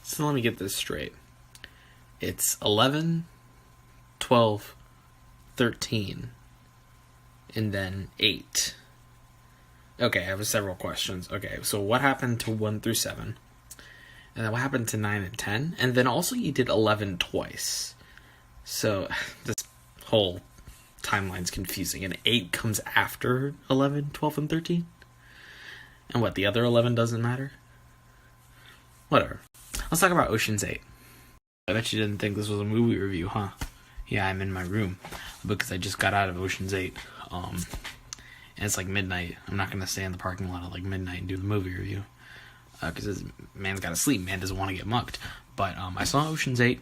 So let me get this straight. It's 11, 12, 13, and then 8. Okay, I have several questions. Okay, so what happened to 1 through 7? And then what happened to 9 and 10? And then also you did 11 twice. So this whole timeline's confusing. And 8 comes after 11, 12, and 13? And what, the other 11 doesn't matter? Whatever. Let's talk about Ocean's 8. I bet you didn't think this was a movie review, huh? Yeah, I'm in my room because I just got out of Ocean's 8. And it's like midnight. I'm not going to stay in the parking lot at like midnight and do the movie review. Because this man's got to sleep. Man doesn't want to get mugged. But I saw Ocean's 8.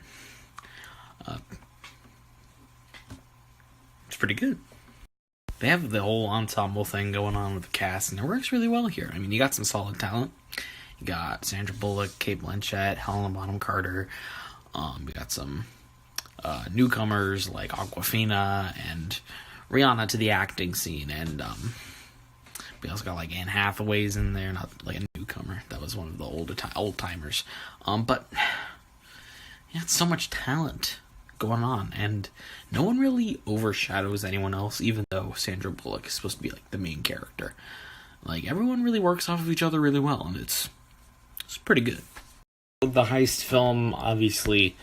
It's pretty good. They have the whole ensemble thing going on with the cast, and it works really well here. I mean, you got some solid talent. You got Sandra Bullock, Cate Blanchett, Helena Bonham Carter. You got some newcomers like Awkwafina and Rihanna to the acting scene, and we also got like Anne Hathaway's in there, not like a newcomer. That was one of the old timers. But yeah, so much talent going on, and no one really overshadows anyone else, even though Sandra Bullock is supposed to be like the main character. Like, everyone really works off of each other really well, and it's pretty good. The heist film, obviously,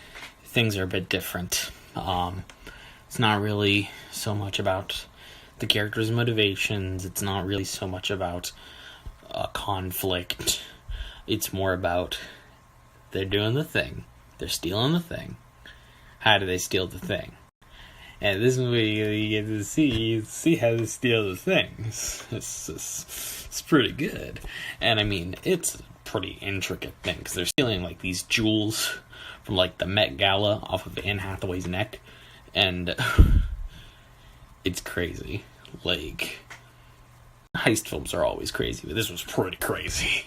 things are a bit different. It's not really so much about the characters' motivations. It's not really so much about conflict. It's more about they're doing the thing. They're stealing the thing. How do they steal the thing? And this movie, you get to see how they steal the thing. It's pretty good. And I mean, it's a pretty intricate thing, because they're stealing like these jewels from like the Met Gala off of Anne Hathaway's neck. And it's crazy. Like, heist films are always crazy, but this was pretty crazy.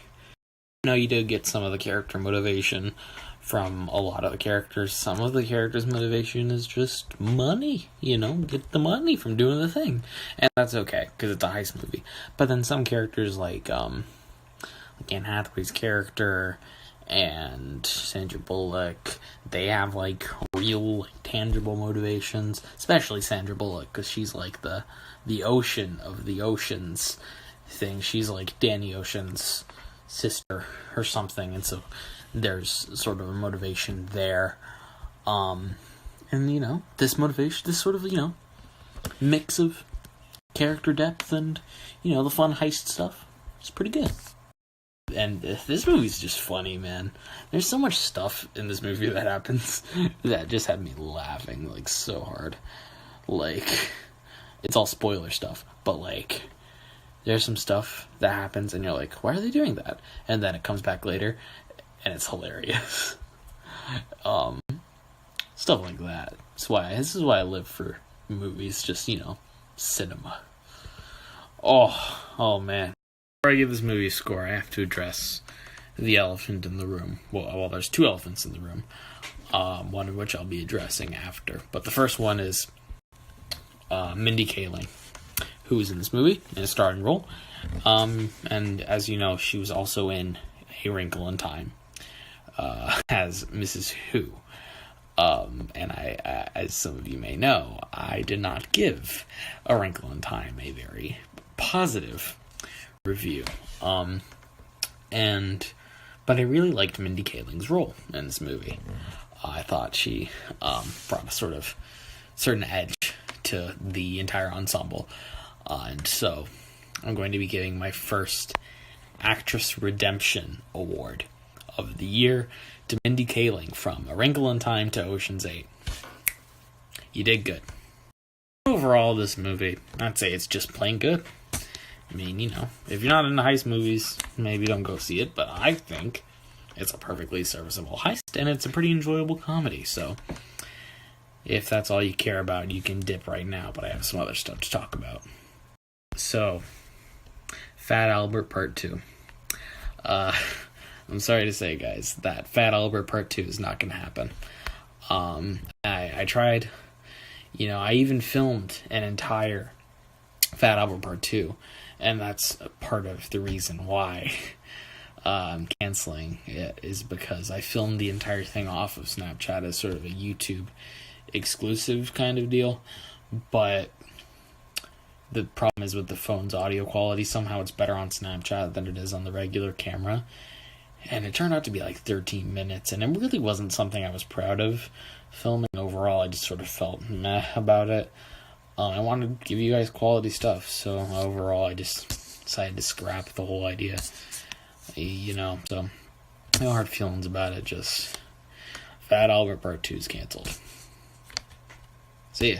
You did get some of the character motivation from a lot of the characters. Some of the characters' motivation is just money, get the money from doing the thing. And that's okay, because it's a heist movie. But then some characters like Anne Hathaway's character and Sandra Bullock, they have like real, like, tangible motivations. Especially Sandra Bullock, because she's like the ocean of the oceans thing. She's like Danny Ocean's sister or something, and so there's sort of a motivation there. And this motivation, this sort of mix of character depth and the fun heist stuff, it's pretty good. And this movie's just funny, man. There's so much stuff in this movie that happens that just had me laughing like so hard. Like, it's all spoiler stuff, but like, there's some stuff that happens and you're like, why are they doing that? And then it comes back later and it's hilarious. Stuff like that. This is why I live for movies, just, cinema. Oh man. Before I give this movie a score, I have to address the elephant in the room. Well, there's 2 elephants in the room. One of which I'll be addressing after. But the first one is Mindy Kaling, who is in this movie in a starring role. And as you know, she was also in A Wrinkle in Time as Mrs. Who. And I, as some of you may know, I did not give A Wrinkle in Time a very positive review. But I really liked Mindy Kaling's role in this movie. I thought she brought a sort of certain edge to the entire ensemble. And so I'm going to be giving my first Actress Redemption Award of the year to Mindy Kaling from A Wrinkle in Time to Ocean's 8. You did good. Overall, this movie, I'd say it's just plain good. I mean, if you're not into heist movies, maybe don't go see it, but I think it's a perfectly serviceable heist, and it's a pretty enjoyable comedy, so if that's all you care about, you can dip right now, but I have some other stuff to talk about. So, Fat Albert Part 2. I'm sorry to say, guys, that Fat Albert Part 2 is not going to happen. I tried, I even filmed an entire Fat Albert Part 2, and that's part of the reason why. canceling it is because I filmed the entire thing off of Snapchat as sort of a YouTube exclusive kind of deal, but the problem is with the phone's audio quality. Somehow it's better on Snapchat than it is on the regular camera, and it turned out to be like 13 minutes, and it really wasn't something I was proud of filming. Overall, I just sort of felt meh about it. I wanted to give you guys quality stuff, so overall I just decided to scrap the whole idea. So no hard feelings about it, just Fat Albert Part 2 is canceled. See ya.